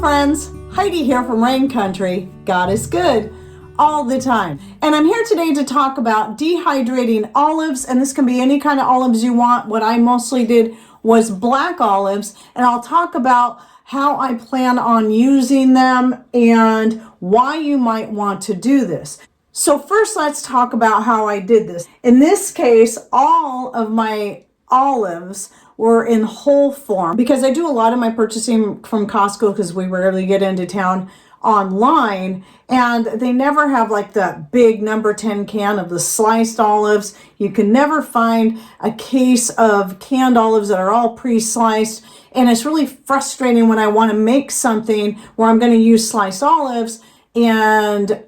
friends, Heidi here from Rain Country. God is good all the time. And I'm here today to talk about dehydrating olives, and this can be any kind of olives you want. What I mostly did was black olives, and I'll talk about how I plan on using them and why you might want to do this. So first, let's talk about how I did this. In this case, all of my olives were in whole form because I do a lot of my purchasing from Costco because we rarely get into town online, and they never have like that big number 10 can of the sliced olives. You can never find a case of canned olives that are all pre-sliced, and it's really frustrating when I want to make something where I'm going to use sliced olives and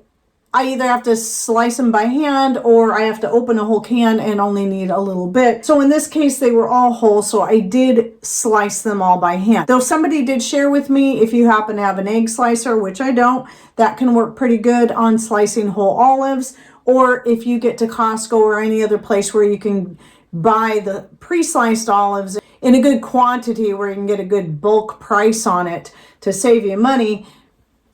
I either have to slice them by hand or I have to open a whole can and only need a little bit. So in this case, they were all whole, so I did slice them all by hand. Though somebody did share with me, if you happen to have an egg slicer, which I don't, that can work pretty good on slicing whole olives. Or if you get to Costco or any other place where you can buy the pre-sliced olives in a good quantity where you can get a good bulk price on it to save you money,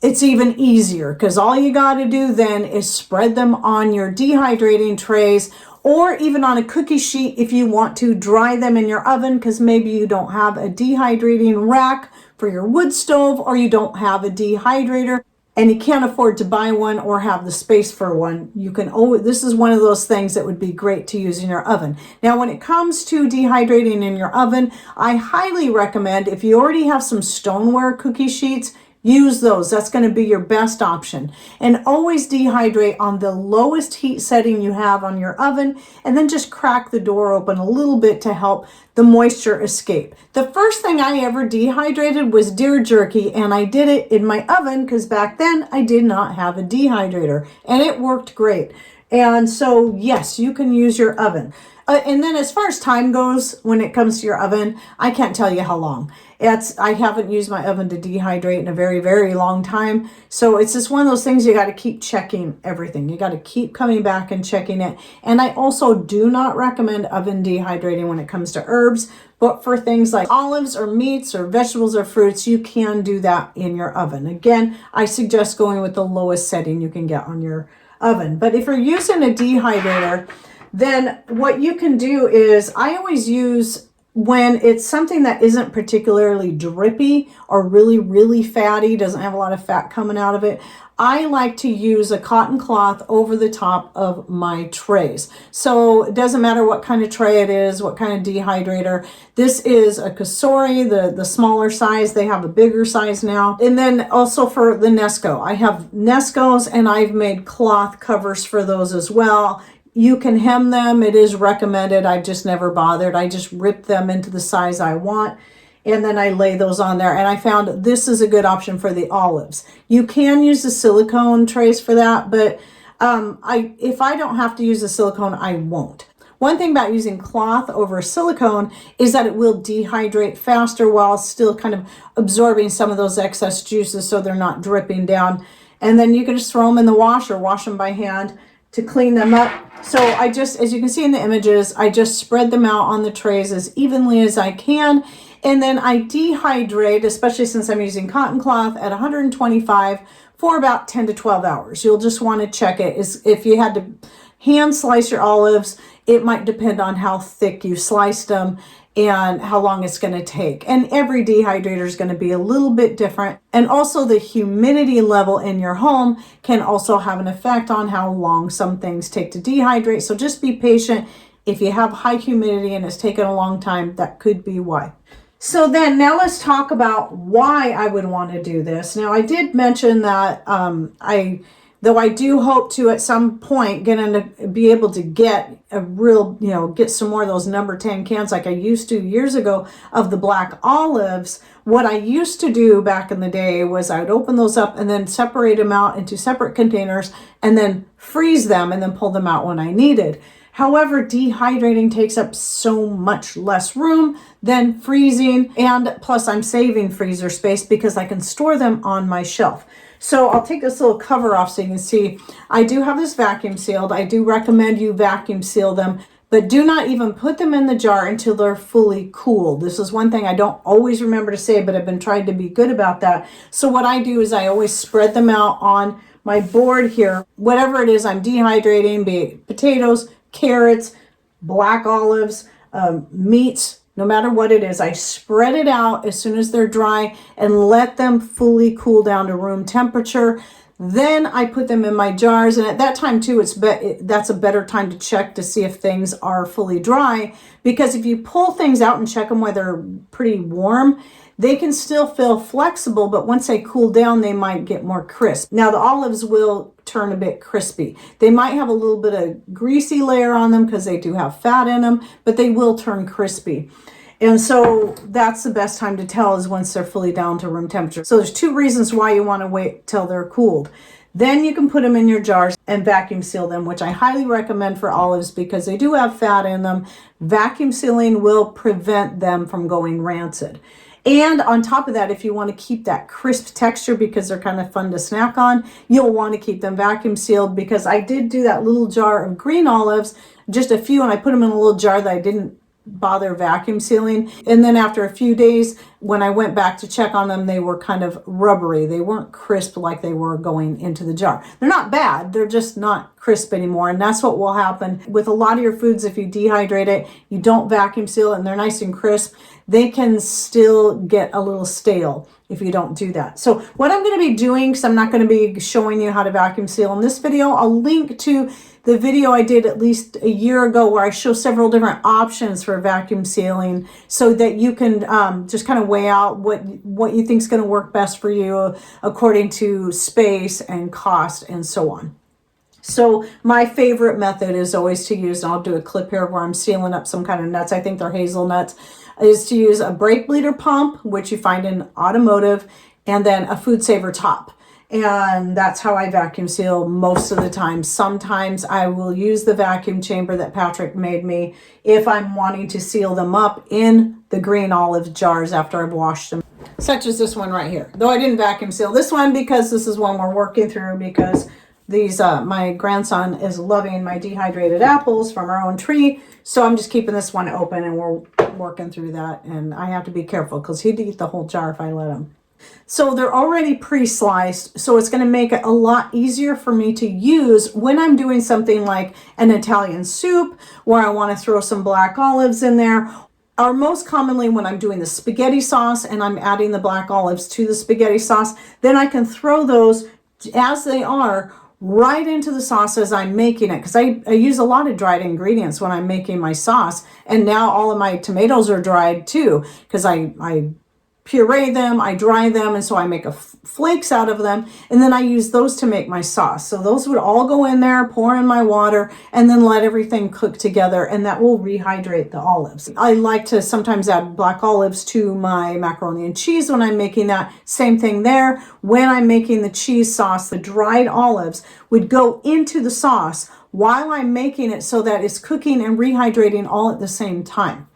it's even easier because all you got to do then is spread them on your dehydrating trays or even on a cookie sheet if you want to dry them in your oven, because maybe you don't have a dehydrating rack for your wood stove or you don't have a dehydrator and you can't afford to buy one or have the space for one. You can always, this is one of those things that would be great to use in your oven. Now, when it comes to dehydrating in your oven, I highly recommend, if you already have some stoneware cookie sheets, use those. That's going to be your best option. And always dehydrate on the lowest heat setting you have on your oven, and then just crack the door open a little bit to help the moisture escape. The first thing I ever dehydrated was deer jerky, and I did it in my oven because back then I did not have a dehydrator, and it worked great. And so yes, you can use your oven. And then as far as time goes, when it comes to your oven, I can't tell you how long. I haven't used my oven to dehydrate in a very, very long time. So it's just one of those things you got to keep checking everything. You got to keep coming back and checking it. And I also do not recommend oven dehydrating when it comes to herbs. But for things like olives or meats or vegetables or fruits, you can do that in your oven. Again, I suggest going with the lowest setting you can get on your oven. But if you're using a dehydrator, then what you can do is, I always use, when it's something that isn't particularly drippy or really, really fatty, doesn't have a lot of fat coming out of it, I like to use a cotton cloth over the top of my trays. So it doesn't matter what kind of tray it is, what kind of dehydrator. This is a Culinary, the smaller size. They have a bigger size now. And then also for the Nesco, I have Nescos and I've made cloth covers for those as well. You can hem them. It is recommended. I've just never bothered. I just rip them into the size I want, and then I lay those on there. And I found this is a good option for the olives. You can use the silicone trays for that, but if I don't have to use the silicone, I won't. One thing about using cloth over silicone is that it will dehydrate faster while still kind of absorbing some of those excess juices so they're not dripping down. And then you can just throw them in the washer, wash them by hand to clean them up. So I just, as you can see in the images, I just spread them out on the trays as evenly as I can. And then I dehydrate, especially since I'm using cotton cloth, at 125 for about 10 to 12 hours. You'll just want to check it. If you had to hand slice your olives, it might depend on how thick you sliced them and how long it's going to take. And every dehydrator is going to be a little bit different. And also the humidity level in your home can also have an effect on how long some things take to dehydrate. So just be patient. If you have high humidity and it's taken a long time, that could be why. So then now let's talk about why I would want to do this. Now I did mention that though I do hope to at some point be able to get a real, get some more of those number 10 cans like I used to years ago of the black olives. What I used to do back in the day was I would open those up and then separate them out into separate containers and then freeze them and then pull them out when I needed. However, dehydrating takes up so much less room than freezing, and plus I'm saving freezer space because I can store them on my shelf. So I'll take this little cover off so you can see. I do have this vacuum sealed. I do recommend you vacuum seal them But do not even put them in the jar until they're fully cooled. This is one thing I don't always remember to say, but I've been trying to be good about that. So what I do is I always spread them out on my board here. Whatever it is I'm dehydrating, be it potatoes, carrots, black olives, meats, no matter what it is, I spread it out as soon as they're dry and let them fully cool down to room temperature. Then I put them in my jars, and at that time too, that's a better time to check to see if things are fully dry, because if you pull things out and check them while they're pretty warm, they can still feel flexible, but once they cool down, they might get more crisp. Now the olives will turn a bit crispy. They might have a little bit of greasy layer on them because they do have fat in them, but they will turn crispy. And so that's the best time to tell, is once they're fully down to room temperature. So there's 2 reasons why you want to wait till they're cooled. Then you can put them in your jars and vacuum seal them, which I highly recommend for olives because they do have fat in them. Vacuum sealing will prevent them from going rancid. And on top of that, if you want to keep that crisp texture because they're kind of fun to snack on, you'll want to keep them vacuum sealed, because I did do that little jar of green olives, just a few, and I put them in a little jar that I didn't bother vacuum sealing. And then after a few days, when I went back to check on them, they were kind of rubbery. They weren't crisp like they were going into the jar. They're not bad, they're just not crisp anymore. And that's what will happen with a lot of your foods. If you dehydrate it, you don't vacuum seal it, and they're nice and crisp, they can still get a little stale if you don't do that. So what I'm going to be doing, because I'm not going to be showing you how to vacuum seal in this video, I'll link to the video I did at least a year ago where I show several different options for vacuum sealing, so that you can just kind of weigh out what you think is going to work best for you according to space and cost and so on. So my favorite method is always to use, and I'll do a clip here where I'm sealing up some kind of nuts, I think they're hazelnuts, is to use a brake bleeder pump, which you find in automotive, and then a food saver top. And that's how I vacuum seal most of the time. Sometimes I will use the vacuum chamber that Patrick made me if I'm wanting to seal them up in the green olive jars after I've washed them. Such as this one right here. Though I didn't vacuum seal this one because this is one we're working through, because these my grandson is loving my dehydrated apples from our own tree. So I'm just keeping this one open, and we're working through that. And I have to be careful because he'd eat the whole jar if I let him. So they're already pre-sliced, so it's going to make it a lot easier for me to use when I'm doing something like an Italian soup where I want to throw some black olives in there, or most commonly when I'm doing the spaghetti sauce and I'm adding the black olives to the spaghetti sauce. Then I can throw those as they are right into the sauce as I'm making it, because I use a lot of dried ingredients when I'm making my sauce. And now all of my tomatoes are dried too, because I puree them, I dry them, and so I make flakes out of them, and then I use those to make my sauce. So those would all go in there, pour in my water, and then let everything cook together, and that will rehydrate the olives. I like to sometimes add black olives to my macaroni and cheese when I'm making that. Same thing there. When I'm making the cheese sauce, the dried olives would go into the sauce while I'm making it, so that it's cooking and rehydrating all at the same time.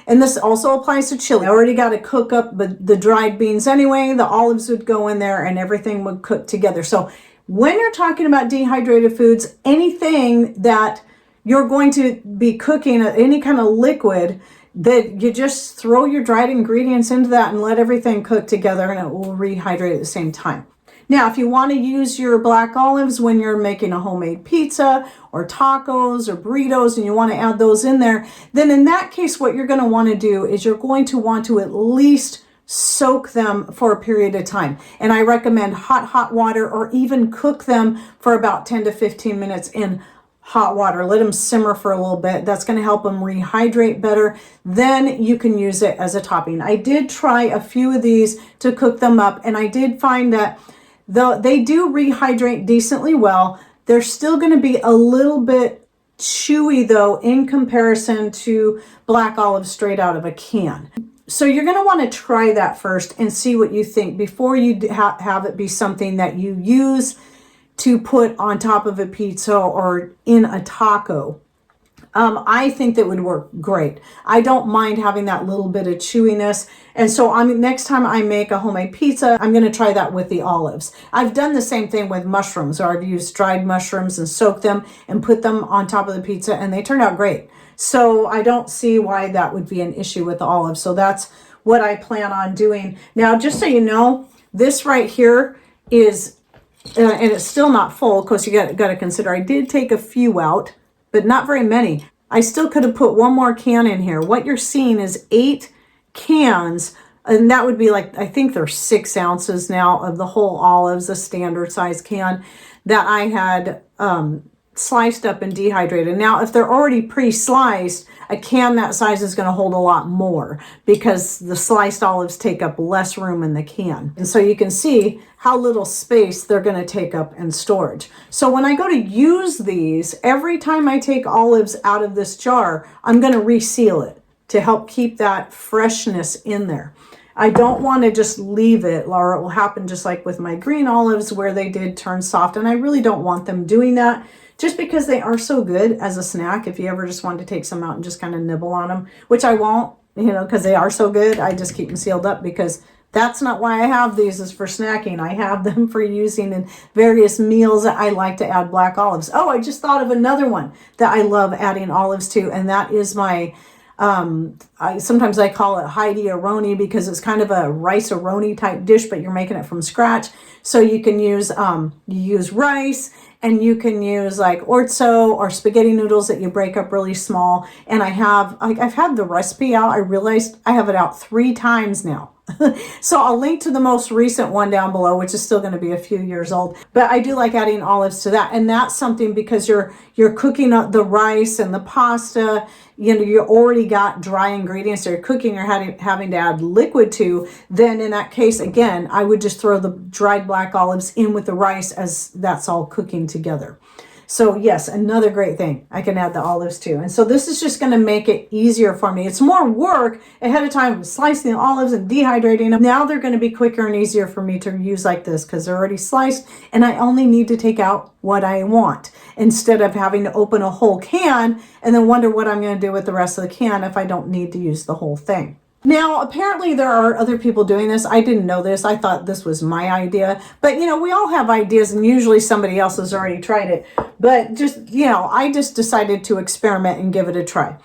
And this also applies to chili. I already got to cook up the dried beans anyway. The olives would go in there and everything would cook together. So when you're talking about dehydrated foods, anything that you're going to be cooking, any kind of liquid, that you just throw your dried ingredients into that and let everything cook together, and it will rehydrate at the same time. Now, if you want to use your black olives when you're making a homemade pizza or tacos or burritos and you want to add those in there, then in that case, what you're going to want to do is you're going to want to at least soak them for a period of time. And I recommend hot water, or even cook them for about 10 to 15 minutes in hot water. Let them simmer for a little bit. That's going to help them rehydrate better. Then you can use it as a topping. I did try a few of these to cook them up, and I did find that though they do rehydrate decently well, they're still going to be a little bit chewy though in comparison to black olives straight out of a can. So you're going to want to try that first and see what you think before you have it be something that you use to put on top of a pizza or in a taco. I think that would work great. I don't mind having that little bit of chewiness. And so next time I make a homemade pizza, I'm going to try that with the olives. I've done the same thing with mushrooms, or I've used dried mushrooms and soaked them and put them on top of the pizza, and they turned out great. So I don't see why that would be an issue with the olives. So that's what I plan on doing. Now, just so you know, this right here is, and it's still not full. Of course, you got to consider I did take a few out, but not very many. I still could have put one more can in here. What you're seeing is 8 cans, and that would be like, I think there's 6 ounces now of the whole olives, a standard size can that I had sliced up and dehydrated. Now, if they're already pre-sliced, a can that size is going to hold a lot more because the sliced olives take up less room in the can. And so you can see how little space they're going to take up in storage. So when I go to use these, every time I take olives out of this jar, I'm going to reseal it to help keep that freshness in there. I don't want to just leave it, or it will happen just like with my green olives where they did turn soft, and I really don't want them doing that. Just because they are so good as a snack, if you ever just wanted to take some out and just kind of nibble on them, which I won't, because they are so good. I just keep them sealed up because that's not why I have these, is for snacking. I have them for using in various meals that I like to add black olives. Oh, I just thought of another one that I love adding olives to, and that is my, sometimes I call it Heidi-A-Roni because it's kind of a rice-a-roni type dish, but you're making it from scratch. So you can use, you use rice, and you can use like orzo or spaghetti noodles that you break up really small. And I've had the recipe out. I realized I have it out 3 times now. So I'll link to the most recent one down below, which is still going to be a few years old. But I do like adding olives to that. And that's something because you're cooking up the rice and the pasta, you already got dry ingredients that you're cooking or having to add liquid to. Then in that case, again, I would just throw the dried black olives in with the rice as that's all cooking together. So yes, another great thing I can add the olives to. And so this is just going to make it easier for me. It's more work ahead of time slicing the olives and dehydrating them. Now they're going to be quicker and easier for me to use like this because they're already sliced and I only need to take out what I want instead of having to open a whole can and then wonder what I'm going to do with the rest of the can if I don't need to use the whole thing. Now, apparently there are other people doing this. I didn't know this. I thought this was my idea. But, we all have ideas and usually somebody else has already tried it. But just, I just decided to experiment and give it a try.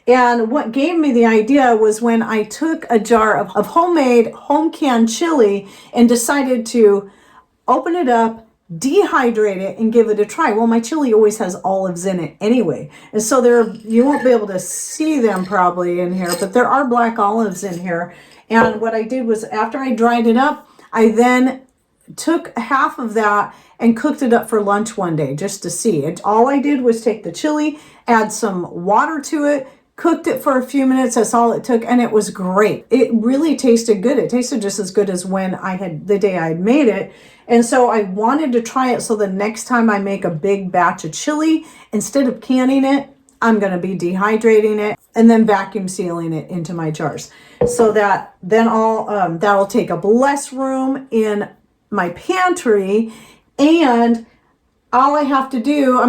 And what gave me the idea was when I took a jar of homemade home canned chili and decided to open it up, dehydrate it, and give it a try. Well, my chili always has olives in it anyway. And so you won't be able to see them probably in here, but there are black olives in here. And what I did was after I dried it up, I then took half of that and cooked it up for lunch one day just to see. All I did was take the chili, add some water to it, cooked it for a few minutes. That's all it took. And it was great. It really tasted good. It tasted just as good as when the day I had made it. And so I wanted to try it. So the next time I make a big batch of chili, instead of canning it, I'm going to be dehydrating it and then vacuum sealing it into my jars. So that then that'll take up less room in my pantry. And all I have to do,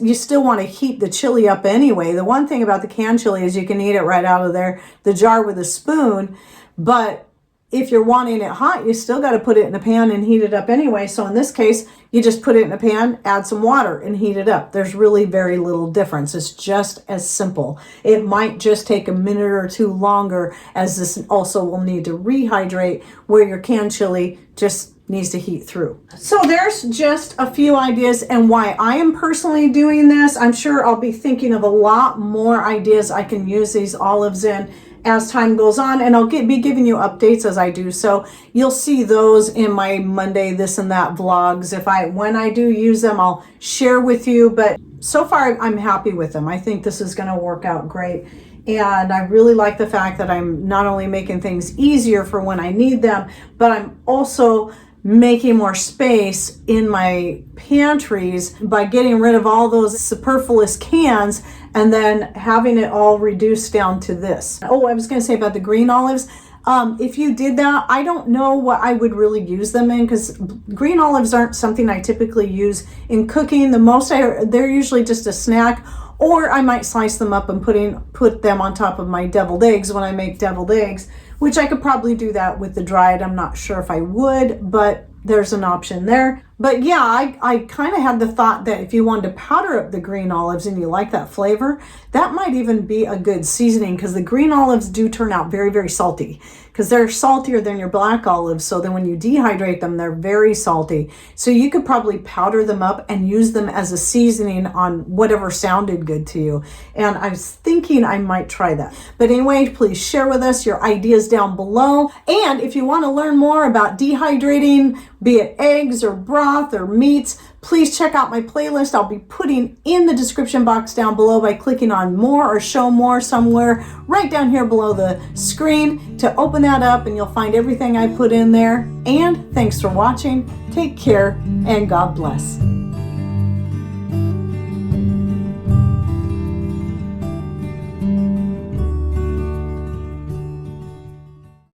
you still want to heat the chili up anyway. The one thing about the canned chili is you can eat it right out of the jar with a spoon. But if you're wanting it hot, you still got to put it in a pan and heat it up anyway. So in this case, you just put it in a pan, add some water and heat it up. There's really very little difference. It's just as simple. It might just take a minute or two longer as this also will need to rehydrate where your canned chili just needs to heat through. So there's just a few ideas and why I am personally doing this. I'm sure I'll be thinking of a lot more ideas I can use these olives in as time goes on, and I'll be giving you updates as I do. So you'll see those in my Monday this and that vlogs. When I do use them, I'll share with you. But so far, I'm happy with them. I think this is going to work out great. And I really like the fact that I'm not only making things easier for when I need them, but I'm also making more space in my pantries by getting rid of all those superfluous cans and then having it all reduced down to this. Oh, I was going to say about the green olives. If you did that, I don't know what I would really use them in because green olives aren't something I typically use in cooking. They're usually just a snack, or I might slice them up and put them on top of my deviled eggs when I make deviled eggs, which I could probably do that with the dried. I'm not sure if I would, but there's an option there. But yeah, I kind of had the thought that if you wanted to powder up the green olives and you like that flavor, that might even be a good seasoning, because the green olives do turn out very, very salty, because they're saltier than your black olives. So then when you dehydrate them, they're very salty. So you could probably powder them up and use them as a seasoning on whatever sounded good to you. And I was thinking I might try that. But anyway, please share with us your ideas down below. And if you want to learn more about dehydrating, be it eggs or broth or meats, please check out my playlist. I'll be putting in the description box down below by clicking on more or show more somewhere right down here below the screen. To open that up and you'll find everything I put in there. And thanks for watching. Take care and God bless.